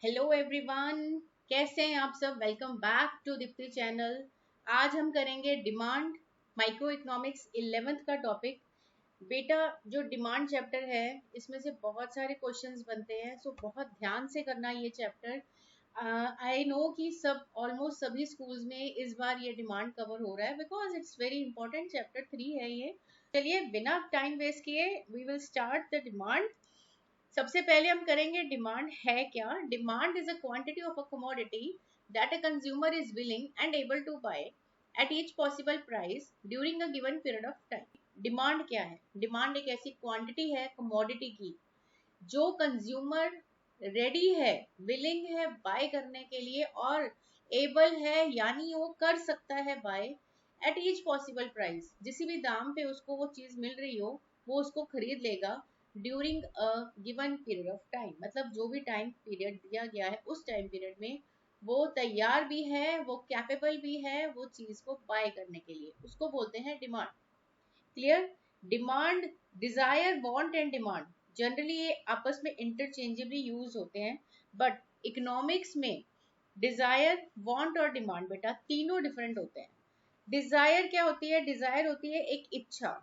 Hello everyone, कैसे हैं आप सब। Welcome back to Deepti channel. आज हम करेंगे डिमांड माइक्रो इकोनॉमिक्स 11th का टॉपिक। बेटा, जो डिमांड चैप्टर है इसमें से बहुत सारे क्वेश्चंस बनते हैं, सो बहुत ध्यान से करना ये चैप्टर। आई नो कि सब ऑलमोस्ट सभी स्कूल्स में इस बार ये डिमांड कवर हो रहा है because it's very important. Chapter 3 है ये। चलिए बिना टाइम वेस्ट किए we will start the demand. सबसे पहले हम करेंगे डिमांड है क्या। Demand is a quantity of a commodity that a consumer is willing and able to buy at each possible price during a given period of time. Demand क्या है? Demand एक ऐसी क्वांटिटी है कमोडिटी की जो consumer ready है, willing है bye करने के लिए और एबल है यानी वो कर सकता है bye at each possible price. जिस भी दाम पे उसको वो चीज मिल रही हो वो उसको खरीद लेगा during a given period of time. मतलब जो भी टाइम पीरियड दिया गया है उस टाइम पीरियड में वो तैयार भी है, वो कैपेबल भी है वो चीज को बाय करने के लिए, उसको बोलते हैं demand. Clear? Demand, desire, want and demand generally ये आपस में इंटरचेंजेबली यूज होते हैं, बट इकोनॉमिक्स में डिजायर, वांट और डिमांड बेटा तीनों डिफरेंट होते हैं। डिजायर क्या होती है? डिजायर होती है एक इच्छा,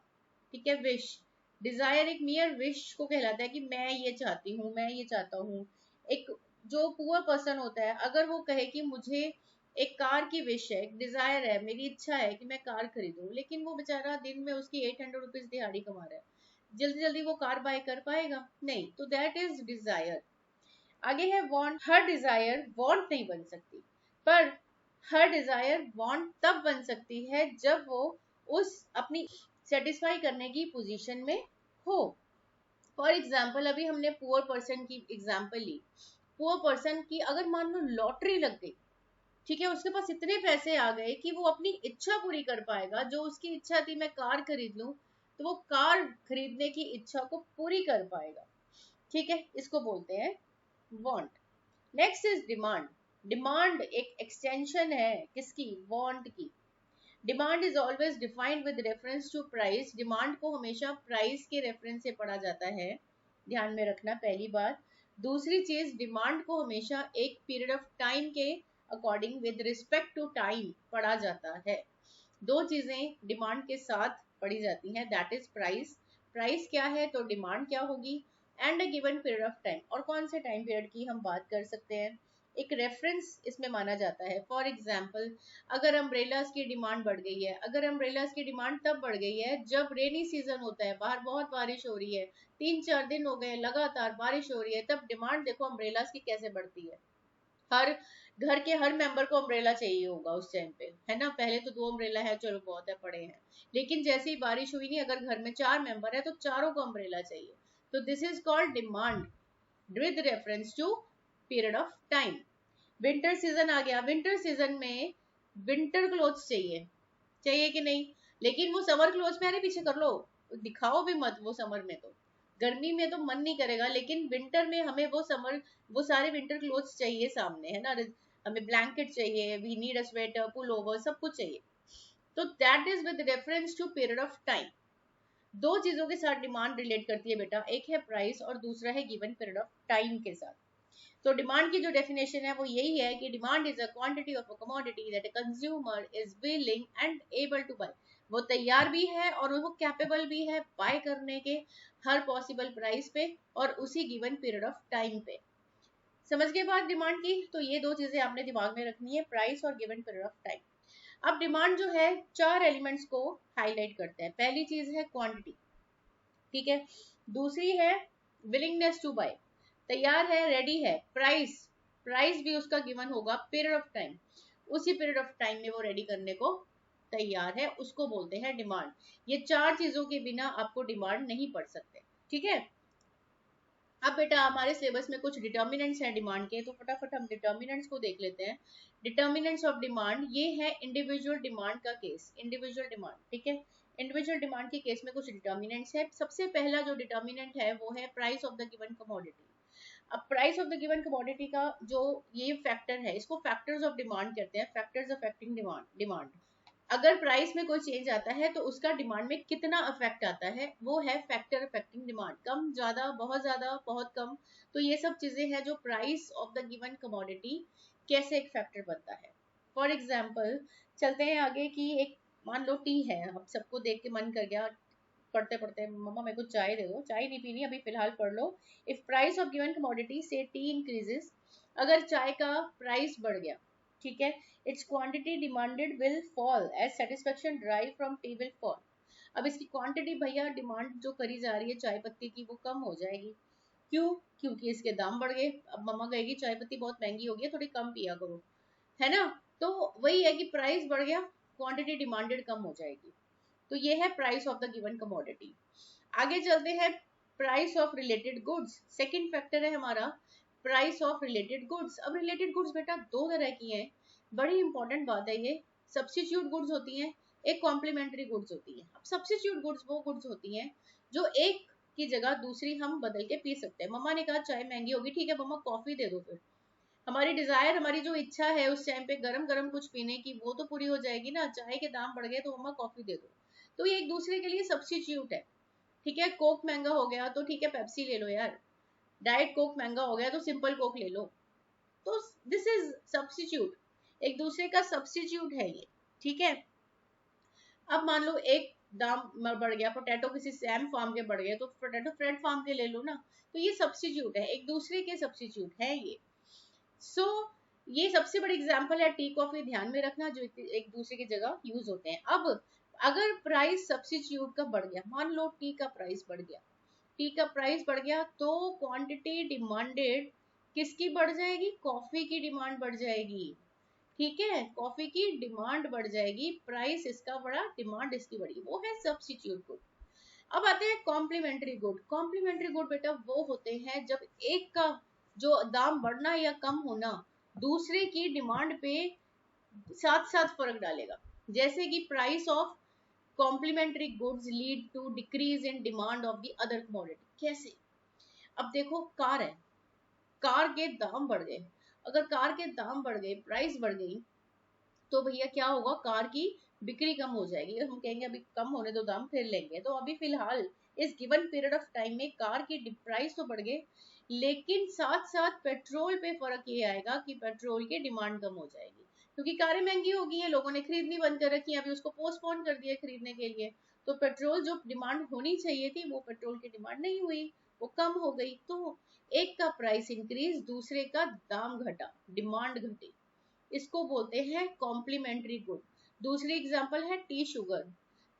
ठीक है, विश। डिजायर एक मियर विश को कहलाता है कि मैं ये चाहती हूँ, मैं ये चाहता हूँ। एक जो पुअर पर्सन होता है अगर वो कहे कि मुझे एक कार की विश है, एक डिजायर है, मेरी इच्छा है कि मैं कार खरीदूं, लेकिन वो बेचारा दिन में उसकी 800 रुपीज दिहाड़ी कमा रहा है, जल्दी जल्दी वो कार बाय कर पाएगा? नहीं, तो दैट इज डिजायर। आगे है वांट। हर डिजायर वांट नहीं बन सकती, पर हर डिजायर वांट तब बन सकती है जब वो उस अपनी सेटिस्फाई करने की पोजीशन में हो। फॉर एग्जाम्पल अभी हमने पुअर पर्सन की एग्जाम्पल ली। पुअर पर्सन की अगर मान लो लॉटरी लग गई, ठीक है, उसके पास इतने पैसे आ गए कि वो अपनी इच्छा पूरी कर पाएगा। जो उसकी इच्छा थी मैं कार खरीद लूं, तो वो कार खरीदने की इच्छा को पूरी कर पाएगा। ठीक है, इसको बोलते हैं want. Next is demand. Demand एक एक्सटेंशन है किसकी? वांट की। Demand is always defined with reference to price. Demand को हमेशा प्राइस के रेफरेंस से पढ़ा जाता है, ध्यान में रखना पहली बात। दूसरी चीज, डिमांड को हमेशा एक पीरियड ऑफ टाइम के according with respect to time पढ़ा जाता है। दो चीजें डिमांड के साथ पढ़ी जाती हैं, दैट इज प्राइस। प्राइस क्या है तो डिमांड क्या होगी, and a given period of time. और कौन से टाइम पीरियड की हम बात कर सकते हैं? एक रेफरेंस इसमें माना जाता है। फॉर एग्जाम्पल अगर अम्ब्रेलाज की डिमांड बढ़ गई है, अगर अम्ब्रेलाज की डिमांड तब बढ़ गई है जब रेनी सीजन होता है, बाहर बहुत बारिश हो रही है, 3-4 दिन हो गए लगातार बारिश हो रही है, तब डिमांड देखो अम्ब्रेलाज की कैसे बढ़ती है। हर घर के हर मेंबर को अम्ब्रेला चाहिए होगा उस टाइम पे, है ना। पहले तो 2 अम्ब्रेला है, चलो बहुत है, पड़े हैं, लेकिन जैसे ही बारिश हुई नहीं, अगर घर में 4 मेंबर है तो चारों को अम्ब्रेला चाहिए। तो this is called demand with reference to period of time. Winter season आ गया, विंटर सीजन में विंटर क्लोथ्स चाहिए, चाहिए कि नहीं? लेकिन वो समर क्लोथ्स में, अरे पीछे कर लो, दिखाओ भी मत वो समर में, तो गर्मी में तो मन नहीं करेगा, लेकिन विंटर में हमें वो समर, वो सारे विंटर क्लोथ्स चाहिए सामने, है ना। हमें ब्लैंकेट चाहिए, we need a sweater, pullover, सब कुछ चाहिए। तो that is with reference to period of time. दो चीजों के साथ डिमांड रिलेट करती है बेटा, एक है प्राइस और दूसरा है गिवन पीरियड ऑफ टाइम के साथ। तो डिमांड की जो डेफिनेशन है वो यही है कि demand is a quantity of a commodity that a consumer is willing and able to buy. वो तैयार भी है और वो कैपेबल भी है बाय करने के हर पॉसिबल प्राइस पे और उसी गिवन पीरियड ऑफ टाइम पे। समझ के बाद डिमांड की, तो ये दो चीजें आपने दिमाग में रखनी है, प्राइस और गिवन पीरियड ऑफ टाइम। अब डिमांड जो है चार एलिमेंट्स को हाईलाइट करते हैं। पहली चीज है क्वांटिटी, ठीक है। दूसरी है विलिंगनेस टू बाय, तैयार है, रेडी है। प्राइस, प्राइस भी उसका गिवन होगा पीरियड ऑफ टाइम, उसी पीरियड ऑफ टाइम में वो रेडी करने को तैयार है, उसको बोलते हैं डिमांड। ये चार चीजों के बिना आपको डिमांड नहीं पढ़ सकते, ठीक है। अब बेटा हमारे सिलेबस में कुछ डिटर्मिनेंट्स हैं डिमांड के, तो फटाफट हम डिटर्मिनेंट्स को देख लेते हैं। डिटर्मिनेंट्स ऑफ डिमांड, ये है इंडिविजुअल डिमांड का केस, इंडिविजुअल डिमांड, ठीक है। इंडिविजुअल डिमांड के केस में कुछ डिटर्मिनेंट्स है। सबसे पहला जो डिटर्मिनेंट है वो है price of the given commodity. अब price of the given commodity का जो ये फैक्टर है, इसको फैक्टर्स ऑफ डिमांड कहते हैं, फैक्टर्स अफेक्टिंग डिमांड। अगर प्राइस में कोई चेंज आता है तो उसका डिमांड में कितना इफेक्ट आता है, वो है फैक्टर अफेक्टिंग डिमांड। कम, ज्यादा, बहुत कम। तो ये सब चीजें हैं जो price of the given commodity कैसे एक फैक्टर बनता है। फॉर एग्जाम्पल चलते हैं आगे कि एक मान लो टी है, अब सबको देख के मन कर गया पढ़ते पढ़ते, मम्मा मेरे को चाय दे दो, चाय नहीं पीनी अभी फिलहाल पढ़ लो। If price of given commodity से टी इंक्रीजेस, अगर चाय का प्राइस बढ़ गया, ठीक है, its quantity demanded will fall as satisfaction derived from tea will fall. अब इसकी क्वांटिटी भैया डिमांड जो करी जा रही है चाय पत्ती की वो कम हो जाएगी। क्यों? क्योंकि इसके दाम बढ़ गए। अब मम्मा कहेगी चाय पत्ती बहुत महंगी हो गई है, थोड़ी कम पिया करो, है ना। तो वही है कि प्राइस बढ़ गया, क्वांटिटी डिमांडेड कम हो जाएगी। तो ये है price of the given commodity. आगे चलते हैं price of related goods. Second factor है हमारा प्राइस ऑफ रिलेटेड गुड्स। अब रिलेटेड गुड्स बेटा दो तरह की हैं, बड़ी इंपॉर्टेंट बात है ये। सब्स्टिट्यूट गुड्स होती हैं, एक कॉम्प्लीमेंट्री गुड्स होती है। अब सब्स्टिट्यूट गुड्स वो गुड्स होती हैं जो एक की जगह दूसरी हम बदल के पी सकते हैं। मम्मा ने कहा चाय महंगी होगी, ठीक है मम्मा कॉफी दे दो, फिर हमारी डिजायर, हमारी जो इच्छा है उस टाइम पे गरम गरम कुछ पीने की, वो तो पूरी हो जाएगी ना। चाय के दाम बढ़ गए तो मम्मा कॉफी दे दो। तो ये एक दूसरे के लिए सब्स्टिट्यूट है, ठीक है। कोक महंगा हो गया तो ठीक है पेप्सी ले लो यार, डाइट कोक महंगा हो गया तो सिंपल कोक ले लो। तो दिस इज सब्स्टिट्यूट, एक दूसरे का सब्स्टिट्यूट है ये, ठीक है। अब मान लो एक दाम बढ़ गया, पोटैटो किसी सैम फार्म के बढ़ गए तो पोटैटो फ्रेड फार्म के ले लो ना। तो ये सब्स्टिट्यूट है, एक दूसरे के सब्स्टिट्यूट है ये। सो ये सबसे बड़ी एग्जांपल है टी कॉफी, ध्यान में रखना, जो एक दूसरे की जगह यूज होते हैं। अब अगर प्राइस सब्स्टिट्यूट का बढ़ गया, मान लो टी का प्राइस बढ़ गया, टी का प्राइस बढ़ गया तो क्वांटिटी डिमांडेड किसकी बढ़ जाएगी? कॉफी की डिमांड बढ़ जाएगी, ठीक है। कॉफी की डिमांड बढ़ जाएगी, प्राइस इसका बढ़ा, डिमांड इसकी बढ़ी, वो है सब्स्टिट्यूट गुड। अब आते हैं कॉम्प्लीमेंट्री गुड। कॉम्प्लीमेंट्री गुड बेटा वो होते हैं जब एक का जो दाम बढ़ना या कम होना दूसरे की डिमांड पे साथ साथ फर्क डालेगा। जैसे कि price of complementary goods lead to decrease in demand of the other commodity. कैसे? अब देखो कार है, कार के दाम बढ़ गए, अगर कार के दाम बढ़ गए, प्राइस बढ़ गई, तो भैया क्या होगा? कार की बिक्री कम हो जाएगी। हम कहेंगे अभी कम होने दो दाम फिर लेंगे। तो अभी फिलहाल इस गिवन पीरियड ऑफ टाइम में कार की प्राइस तो बढ़ गए, लेकिन साथ साथ पेट्रोल पे फर्क ये आएगा कि पेट्रोल की डिमांड कम हो जाएगी, क्योंकि कारें महंगी हो गई हैं, लोगों ने खरीदनी बंद कर रखी है, अभी उसको पोस्टपोन कर दिया खरीदने के लिए। तो पेट्रोल जो डिमांड होनी चाहिए थी वो पेट्रोल की डिमांड नहीं हुई, वो कम हो गई। तो एक का प्राइस इंक्रीज, दूसरे का दाम घटा, डिमांड घटी, इसको बोलते हैं कॉम्प्लीमेंट्री गुड। दूसरी एग्जांपल है टी शुगर,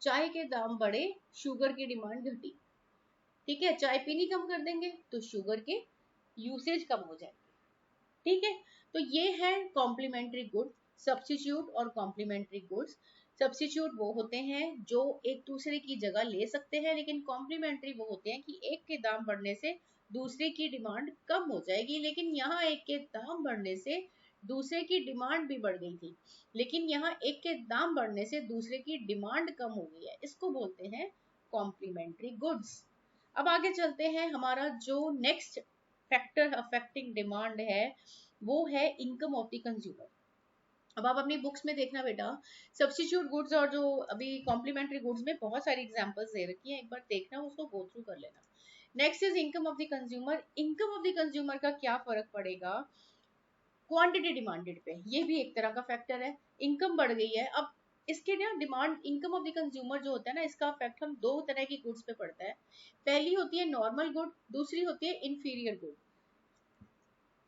चाय के दाम बढ़े, शुगर की डिमांड घटी, ठीक है। चाय पीनी कम कर देंगे तो शुगर के यूसेज कम हो जाएंगे, ठीक है। तो ये है कॉम्प्लीमेंट्री गुड, सब्स्टिट्यूट और कॉम्प्लीमेंट्री गुड्स। सब्स्टिट्यूट वो होते हैं जो एक दूसरे की जगह ले सकते हैं, लेकिन कॉम्प्लीमेंट्री वो होते हैं कि एक के दाम बढ़ने से दूसरे की डिमांड कम हो जाएगी। लेकिन यहाँ एक के दाम बढ़ने से दूसरे की डिमांड भी बढ़ गई थी, लेकिन यहाँ एक के दाम बढ़ने से दूसरे की डिमांड कम हो गई है, इसको बोलते हैं कॉम्प्लीमेंट्री गुड्स। अब आगे चलते हैं, हमारा जो नेक्स्ट फैक्टर अफेक्टिंग डिमांड है वो है इनकम ऑफ द कंज्यूमर। अब आप अपनी बुक्स में देखना बेटा, सब्स्टिट्यूट गुड्स और जो अभी कॉम्प्लीमेंट्री गुड्स में बहुत सारी एग्जांपल्स दे रखी हैं, एक बार देखना, उसको गो थ्रू कर लेना। Next is income of the consumer. Income of the consumer का क्या फर्क पड़ेगा क्वांटिटी डिमांडेड पे? ये भी एक तरह का फैक्टर है। इनकम बढ़ गई है, अब इसके ना demand, income of the consumer जो होता है ना, इसका इफेक्ट हम दो तरह की गुड्स पे पड़ता है। पहली होती है नॉर्मल गुड, दूसरी होती है इंफीरियर गुड।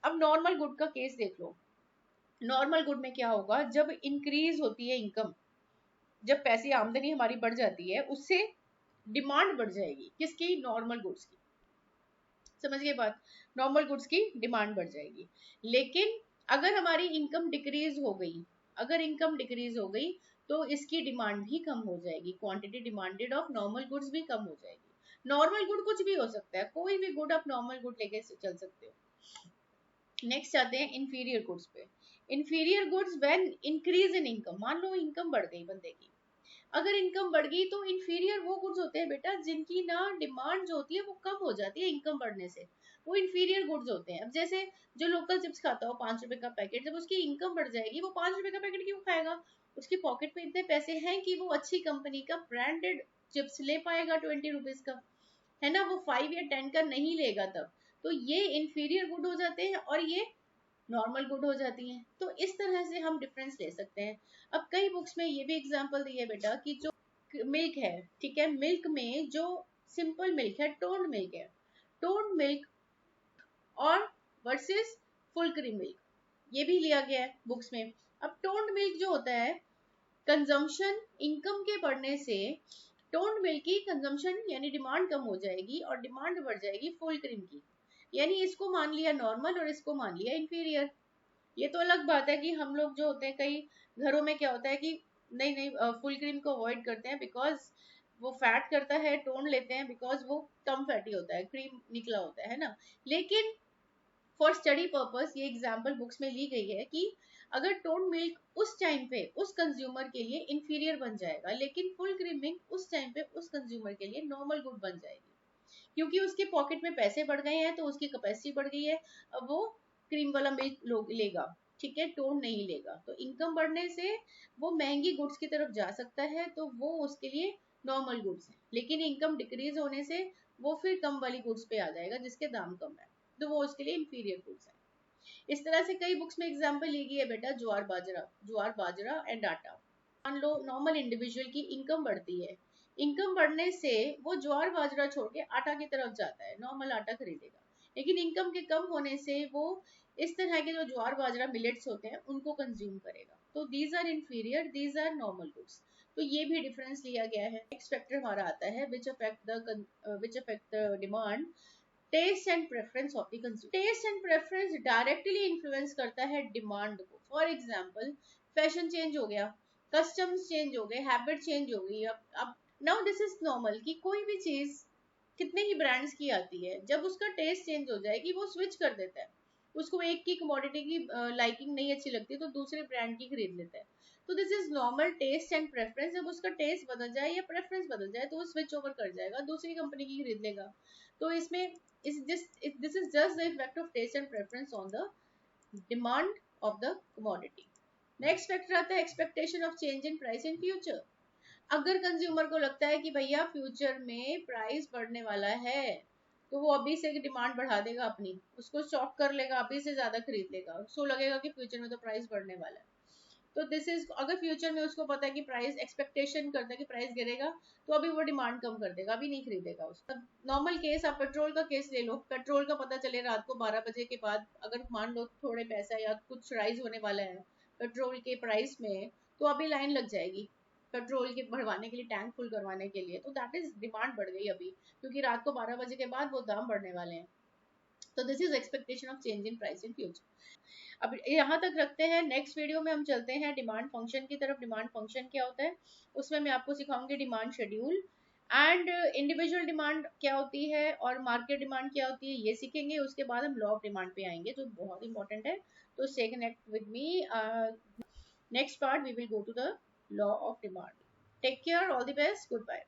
अब नॉर्मल गुड का केस देख लो। नॉर्मल गुड में क्या होगा? जब इंक्रीज होती है इनकम, जब पैसे आमदनी हमारी बढ़ जाती है, उससे डिमांड बढ़ जाएगी, किसकी? नॉर्मल गुड्स की। समझ गए बात? नॉर्मल गुड्स की डिमांड बढ़ जाएगी। लेकिन अगर हमारी इनकम डिक्रीज हो गई, अगर इनकम डिक्रीज हो गई तो इसकी डिमांड भी कम हो जाएगी, quantity demanded of normal goods भी कम हो जाएगी। नॉर्मल गुड कुछ भी हो सकता है, कोई भी गुड आप नॉर्मल गुड लेके चल सकते हो। नेक्स्ट आते हैं इंफीरियर गुड्स पे। Inferior goods when increase in income, मान लो इनकम बढ़ गई बंदे की, अगर इनकम बढ़ गई तो इंफीरियर वो गुड्स होते हैं बेटा जिनकी ना डिमांड जो होती है वो कम हो जाती है इनकम बढ़ने से। वो इन्फीरियर गुड्स होते हैं। अब जैसे जो लोकल चिप्स खाता हो 5 रुपए का पैकेट, जब उसकी इनकम बढ़ जाएगी वो 5 रुपए का पैकेट क्यों खाएगा? उसकी पॉकेट में इतने पैसे हैं कि वो अच्छी कंपनी का ब्रांडेड चिप्स ले पाएगा 20 रुपीज का, है ना, वो 5 या 10 का नहीं लेगा तब। तो ये इन्फीरियर गुड हो जाते हैं और ये नॉर्मल गुड हो जाती हैं। तो इस तरह से हम डिफरेंस ले सकते हैं। अब कई बुक्स में ये भी एग्जांपल दी है बेटा कि जो मिल्क है, ठीक है, मिल्क में जो सिंपल मिल्क है, टोन्ड मिल्क है, टोन्ड मिल्क और वर्सेस फुल क्रीम मिल्क, ये भी लिया गया है बुक्स में। अब टोन्ड मिल्क जो होता है, कंजम्पशन इनकम के बढ़ने से टोन्ड मिल्क की कंजम्पशन यानी डिमांड कम हो जाएगी और डिमांड बढ़ जाएगी फुल क्रीम की, यानी इसको मान लिया नॉर्मल और इसको मान लिया इंफीरियर। ये तो अलग बात है कि हम लोग जो होते हैं, कई घरों में क्या होता है कि नहीं नहीं फुल क्रीम को अवॉइड करते हैं बिकॉज वो फैट करता है, टोन लेते हैं बिकॉज वो कम फैटी होता है, क्रीम निकला होता है ना। लेकिन फॉर स्टडी पर्पस ये एग्जाम्पल बुक्स में ली गई है कि अगर टोन मिल्क उस टाइम पे उस कंज्यूमर के लिए इंफीरियर बन जाएगा, लेकिन फुल क्रीम मिल्क उस टाइम पे उस कंज्यूमर के लिए नॉर्मल गुड बन जाएगी, क्योंकि उसके पॉकेट में पैसे बढ़ गए हैं तो उसकी कैपेसिटी बढ़ गई है, अब वो क्रीम वाला मिल्क लेगा, ठीक है, टोन नहीं लेगा। तो इनकम बढ़ने से वो महंगी गुड्स की तरफ जा सकता है, तो वो उसके लिए नॉर्मल गुड्स है, लेकिन इनकम डिक्रीज होने से वो फिर कम वाली गुड्स पे आ जाएगा जिसके दाम कम है, तो वो उसके लिए इंफीरियर गुड्स है। इस तरह से कई बुक्स में एग्जाम्पल ली गई है बेटा, ज्वार बाजरा एंड आटा। मान लो नॉर्मल इंडिविजुअल की इनकम बढ़ती है, इनकम बढ़ने से वो ज्वार बाजरा छोड़ के आटा की तरफ जाता है, नॉर्मल आटा खरीदेगा, लेकिन इनकम के कम होने से वो इस तरह के जो ज्वार बाजरा मिलेट्स होते हैं उनको कंज्यूम करेगा। तो these are inferior, these are normal goods. तो ये भी डिफरेंस लिया गया है। नेक्स्ट फैक्टर हमारा आता है which affect the demand, taste and preference of the consumer. Taste and preference directly influence करता है डिमांड को। फॉर एग्जांपल फैशन चेंज हो गया, कस्टम्स चेंज हो गए, हैबिट चेंज हो गई। अब नाउ दिस इज नॉर्मल कि कोई भी चीज कितने ही ब्रांड्स की आती है, जब उसका टेस्ट चेंज हो जाएगी वो स्विच कर देता है, उसको एक की कमोडिटी की लाइकिंग नहीं अच्छी लगती तो दूसरे ब्रांड की खरीद लेता है। तो this is normal taste and preference. जब उसका टेस्ट बदल जाए या प्रेफरेंस बदल जाए तो वो स्विच ओवर कर जाएगा, दूसरी कंपनी की खरीद लेगा। तो इसमें this is just the effect of taste and preference on the demand of the commodity. Next factor आता है expectation of change in price in future. अगर कंज्यूमर को लगता है कि भैया फ्यूचर में प्राइस बढ़ने वाला है, तो वो अभी से डिमांड बढ़ा देगा अपनी, उसको स्टॉक कर लेगा, अभी से ज्यादा खरीद लेगा, उसको लगेगा कि फ्यूचर में तो प्राइस बढ़ने वाला है। तो दिस इज, अगर फ्यूचर में उसको पता है कि प्राइस, एक्सपेक्टेशन करता है कि प्राइस गिरेगा, तो अभी वो डिमांड कम कर देगा, अभी नहीं खरीदेगा उसका। नॉर्मल केस, आप पेट्रोल का केस ले लो, पेट्रोल का पता चले रात को 12 बजे के बाद, अगर मान लो थोड़े पैसा या कुछ राइज होने वाला है पेट्रोल के प्राइस में, तो अभी लाइन लग जाएगी पेट्रोल के भरवाने के लिए, टैंक फुल करवाने के लिए। तो दैट इज डिमांड बढ़ गई अभी, क्योंकि रात को 12 बजे के बाद वो दाम बढ़ने वाले हैं। तो this is expectation of change in price in future. अब यहाँ तक रखते हैं, नेक्स्ट वीडियो में हम चलते हैं डिमांड फंक्शन की तरफ। डिमांड फंक्शन क्या होता है, उसमें मैं आपको सिखाऊंगी demand schedule and individual demand क्या होती है और मार्केट डिमांड क्या होती है, ये सीखेंगे। उसके बाद हम लॉ ऑफ डिमांड पे आएंगे जो बहुत इंपॉर्टेंट है। तो stay connect with me, next part we will go to the law of demand. Take care, all the best, good bye.